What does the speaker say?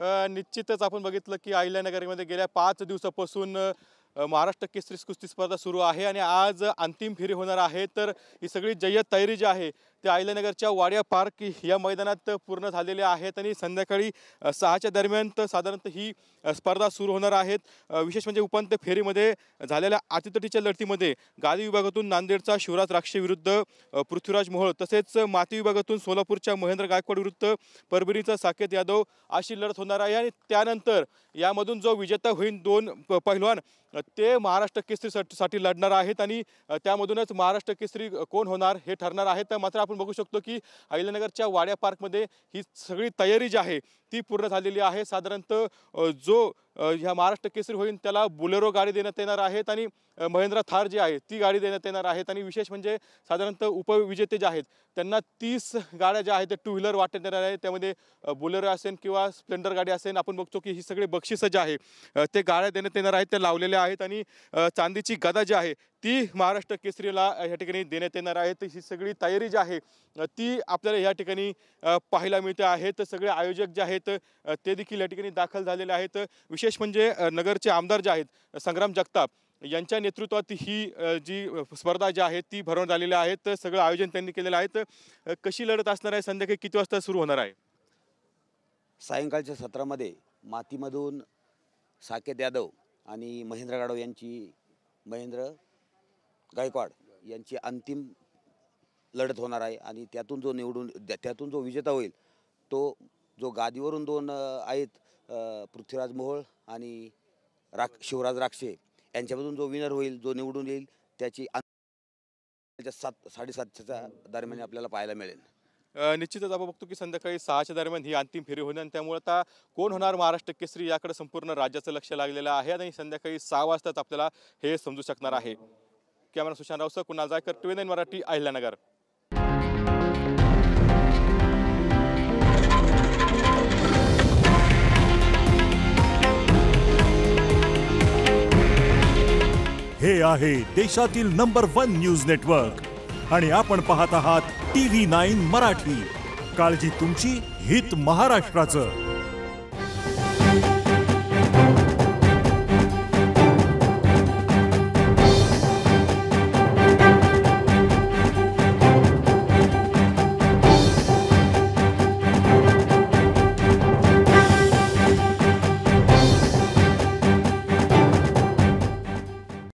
निश्चितच आपण बघितलं की अहिल्यानगरमध्ये गेल्या 5 दिवसापासून महाराष्ट्र केसरी कुस्ती स्पर्धा सुरू आहे आणि आज अंतिम फेरी होणार आहे। तर ही सगळी जय्यत तयारी जी आहे ते अहिल्यानगरच्या वाडिया पार्क या मैदानात पूर्ण झालेले आहेत आणि संध्याकाळी 6च्या दरम्यान तर साधारणतः ही स्पर्धा सुरू होणार आहेत। विशेष म्हणजे उपांत्य फेरीमध्ये झालेल्या अतितटीच्या लढतीमध्ये गादी विभागातून नांदेडचा शिवराज राक्षे विरुद्ध पृथ्वीराज मोहोळ, तसेच माती विभागातून सोलापूरच्या महेंद्र गायकवाड विरुद्ध परभणीचा साकेत यादव अशी लढत होणार आहे। आणि त्यानंतर यामधून जो विजेता होईल 2 पहिलवान ते महाराष्ट्र केसरीसाठी लढणार आहेत आणि त्यामधूनच महाराष्ट्र केसरी कोण होणार हे ठरणार आहे। तर मात्र आपण बघू शकतो की अहिल्यानगरच्या वाडिया पार्कमध्ये ही सगळी तयारी जी आहे ती पूर्ण झालेली आहे। साधारणतः जो ह्या महाराष्ट्र केसरी होईल त्याला बुलेरो गाडी देण्यात येणार आहेत आणि महिंद्रा थार जी आहे ती गाडी देण्यात येणार आहेत आणि विशेष म्हणजे साधारणतः उपविजेते जे आहेत त्यांना 30 गाड्या ज्या आहेत ते 2 व्हीलर वाटण्यात येणार आहेत। त्यामध्ये बुलेरो असेल किंवा स्प्लेंडर गाडी असेल। आपण बघतो की ही सगळे बक्षिसं जे आहे ते गाड्या देण्यात येणार आहेत, ते लावलेल्या आहेत आणि चांदीची गदा जी आहे ती महाराष्ट्र केसरीला या ठिकाणी देण्यात येणार आहे। तर ही सगळी तयारी जी आहे ती आपल्याला या ठिकाणी पाहायला मिळते आहे। तर सगळे आयोजक जे आहेत ते देखील या ठिकाणी दाखल झालेले आहेत। विशेष म्हणजे नगरचे आमदार जे आहेत संग्राम जगताप यांच्या नेतृत्वात ही जी स्पर्धा जी आहे ती भरवण्यात आलेली आहे। तर सगळं आयोजन त्यांनी केलेलं आहे। तर कशी लढत असणार आहे, संध्याकाळी किती वाजता सुरू होणार आहे? सायंकाळच्या सत्रामध्ये मातीमधून साकेत यादव आणि महेंद्र गाडव यांची महेंद्र गायकवाड यांची अंतिम लढत होणार आहे आणि त्यातून जो विजेता होईल तो जो गादीवरून 2 आहेत पृथ्वीराज मोहोळ आणि शिवराज राक्षे यांच्यामधून जो विनर होईल, जो निवडून येईल त्याची 7:30च्या दरम्यान आपल्याला पाहायला मिळेल। निश्चितच आपण बघतो की संध्याकाळी 6च्या दरम्यान ही अंतिम फेरी होणार आणि त्यामुळे आता कोण होणार महाराष्ट्र केसरी याकडे संपूर्ण राज्याचं लक्ष लागलेलं आहे आणि संध्याकाळी 6 वाजताच आपल्याला हे समजू शकणार आहे। कॅमेरा सुशांत रावसह कुणाल जायकर, TVN मराठी, अहिल्यानगर। हे आहे देशातील नंबर 1 न्यूज नेटवर्क आणि आपण पाहत आहात TV9 मराठी। काळजी तुमची, हित महाराष्ट्राचं।